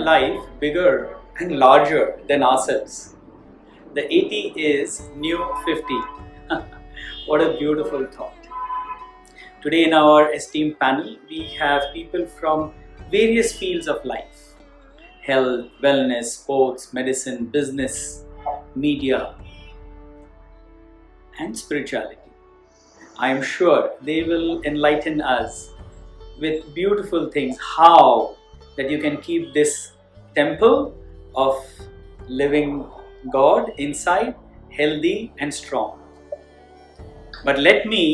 life bigger and larger than ourselves. The 80 is new 50. What a beautiful thought. Today in our esteemed panel, we have people from various fields of life: health, wellness, sports, medicine, business, media, and spirituality. I am sure they will enlighten us with beautiful things, how that you can keep this temple of living God inside healthy and strong. But let me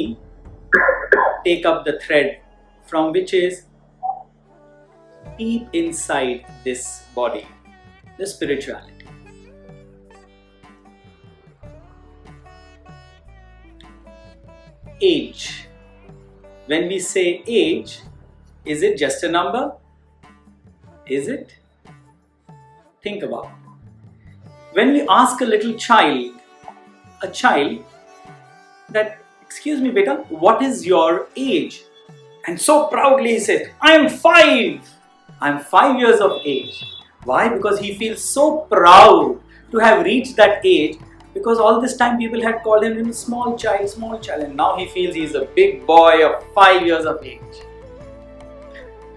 take up the thread from which is deep inside this body, the spirituality. Age. When we say age, is it just a number? Is it? Think about it. When we ask a little child, that, "Excuse me, beta, what is your age?" And so proudly he says, "I am 5. I am 5 years of age." Why? Because he feels so proud to have reached that age, because all this time people had called him small child, and now he feels he is a big boy of 5 years of age.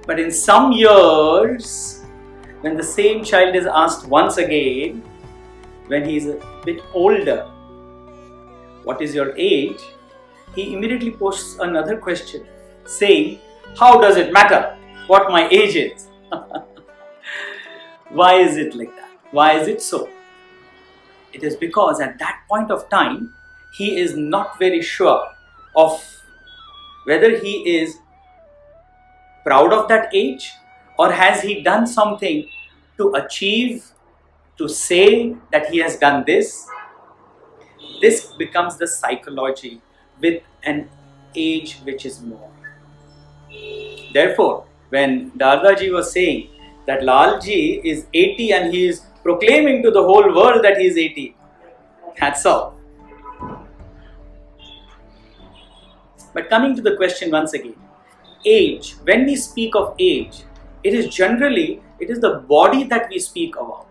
But in some years, when the same child is asked once again, when he is a bit older, "What is your age?" he immediately posts another question saying, "How does it matter what my age is?" Why is it like that? Why is it so? It is because at that point of time, he is not very sure of whether he is proud of that age, or has he done something to achieve, to say that he has done this. This becomes the psychology with an age which is more. Therefore, when Dadaji was saying that Lalji is 80 and he is proclaiming to the whole world that he is 80, that's all. But coming to the question once again, age. When we speak of age, it is the body that we speak about.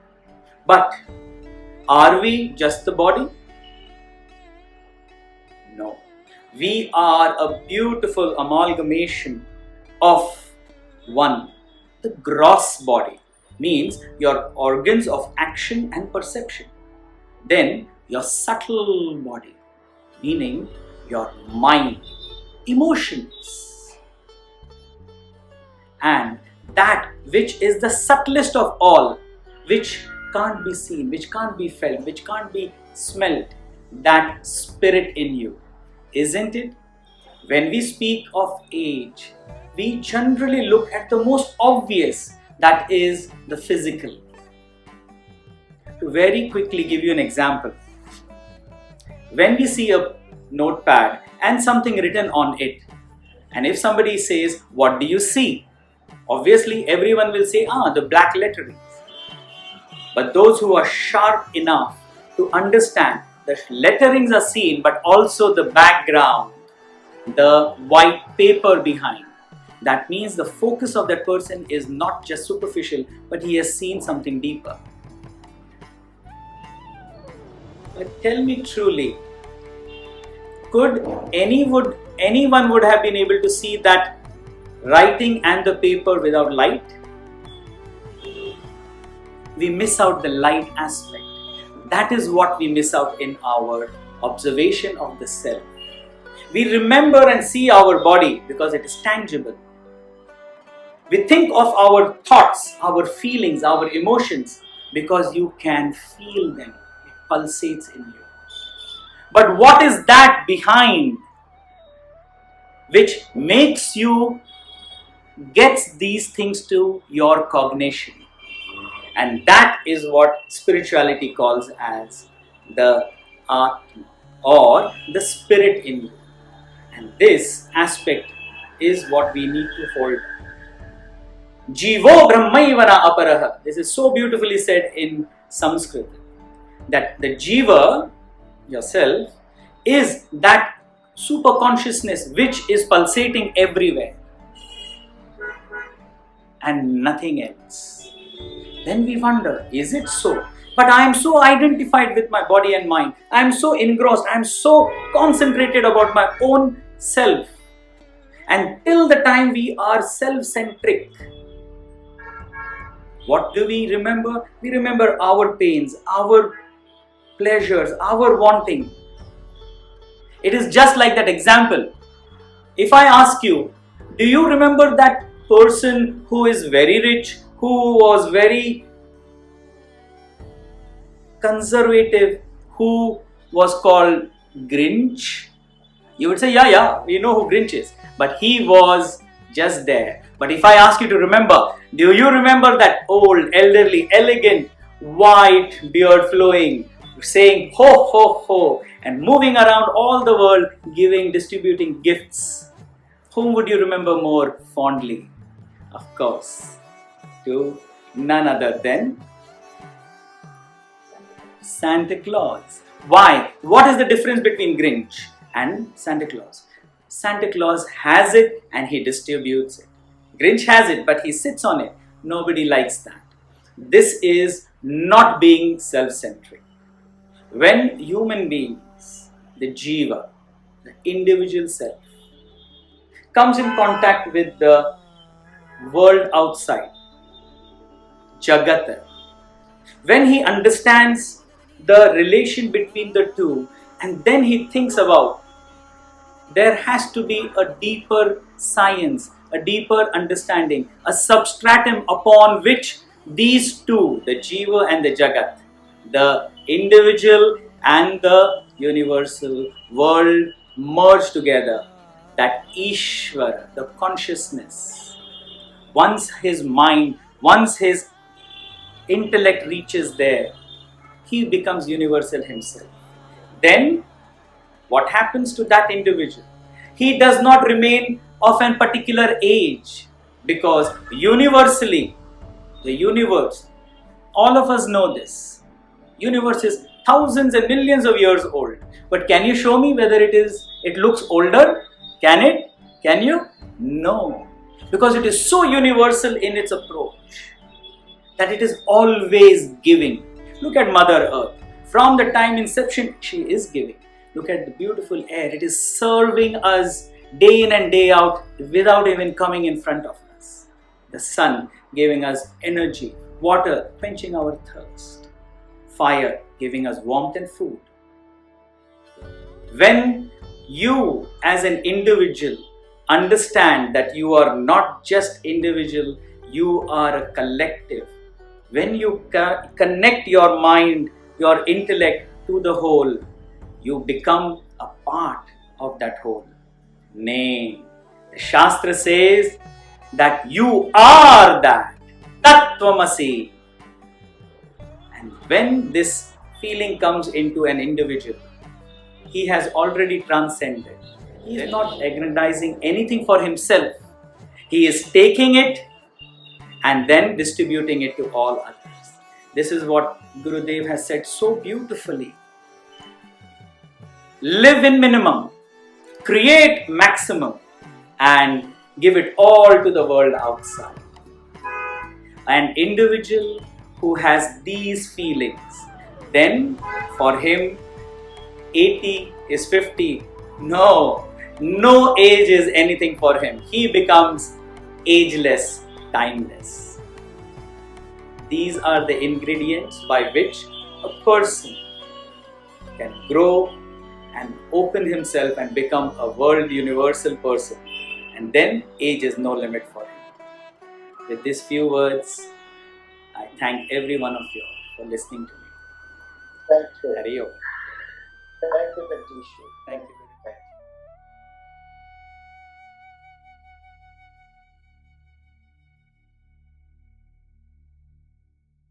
But are we just the body? No. We are a beautiful amalgamation of one. The gross body means your organs of action and perception. Then your subtle body, meaning your mind, emotions. And that which is the subtlest of all, which can't be seen, which can't be felt, which can't be smelt, that spirit in you. Isn't it? When we speak of age, we generally look at the most obvious, that is the physical. To very quickly give you an example, when we see a notepad and something written on it, and if somebody says, "What do you see?" obviously everyone will say, the black letterings. But those who are sharp enough to understand, the letterings are seen, but also the background, the white paper behind. That means the focus of that person is not just superficial, but he has seen something deeper. But tell me truly, could anyone would have been able to see that writing and the paper without light? We miss out the light aspect. That is what we miss out in our observation of the self. We remember and see our body because it is tangible. We think of our thoughts, our feelings, our emotions because you can feel them. It pulsates in you. But what is that behind which makes you get these things to your cognition? And that is what spirituality calls as the Atma, or the spirit in you. And this aspect is what we need to hold. Jivo Brahmaivana Aparaha. This is so beautifully said in Sanskrit, that the Jiva, yourself, is that super consciousness which is pulsating everywhere and nothing else. Then we wonder, is it so? But I am so identified with my body and mind. I am so engrossed. I am so concentrated about my own self. And till the time we are self-centric, what do we remember? We remember our pains, our pleasures, our wanting. It is just like that example. If I ask you, do you remember that person who is very rich, who was very conservative, who was called Grinch? You would say, yeah, we know who Grinch is. But he was just there. But if I ask you to remember, do you remember that old, elderly, elegant, white beard flowing, saying ho, ho, ho, and moving around all the world, distributing gifts? Whom would you remember more fondly? Of course, to none other than Santa Claus. Why? What is the difference between Grinch and Santa Claus? Santa Claus has it and he distributes it. Grinch has it but he sits on it. Nobody likes that. This is not being self-centric. When human beings, the jiva, the individual self, comes in contact with the world outside, Jagata, when he understands the relation between the two, and then he thinks about there has to be a deeper science, a deeper understanding, a substratum upon which these two, the Jiva and the Jagat, the individual and the universal world, merge together. That Ishvara, the consciousness, once his mind, once his intellect reaches there, he becomes universal himself. Then what happens to that individual? He does not remain of a particular age, because universally, the universe, all of us know this, universe is thousands and millions of years old. But can you show me whether it looks older? Can it? Can you? No. Because it is so universal in its approach that it is always giving. Look at Mother Earth. From the time inception, she is giving. Look at the beautiful air. It is serving us day in and day out without even coming in front of us. The sun giving us energy. Water quenching our thirst. Fire giving us warmth and food. When you as an individual understand that you are not just individual, you are a collective. When you connect your mind, your intellect to the whole, you become a part of that whole. Nay, the Shastra says that you are that. Tattvamasi. And when this feeling comes into an individual, he has already transcended. He is not aggrandizing anything for himself. He is taking it and then distributing it to all others. This is what Gurudev has said so beautifully. Live in minimum, create maximum, and give it all to the world outside. An individual who has these feelings, then for him 80 is 50. No age is anything for him. He becomes ageless, timeless. These are the ingredients by which a person can grow and open himself and become a world universal person. And then age is no limit for him. With these few words, I thank every one of you for listening to me. Thank you. Hari Om. Thank you, Jagdish. Thank you.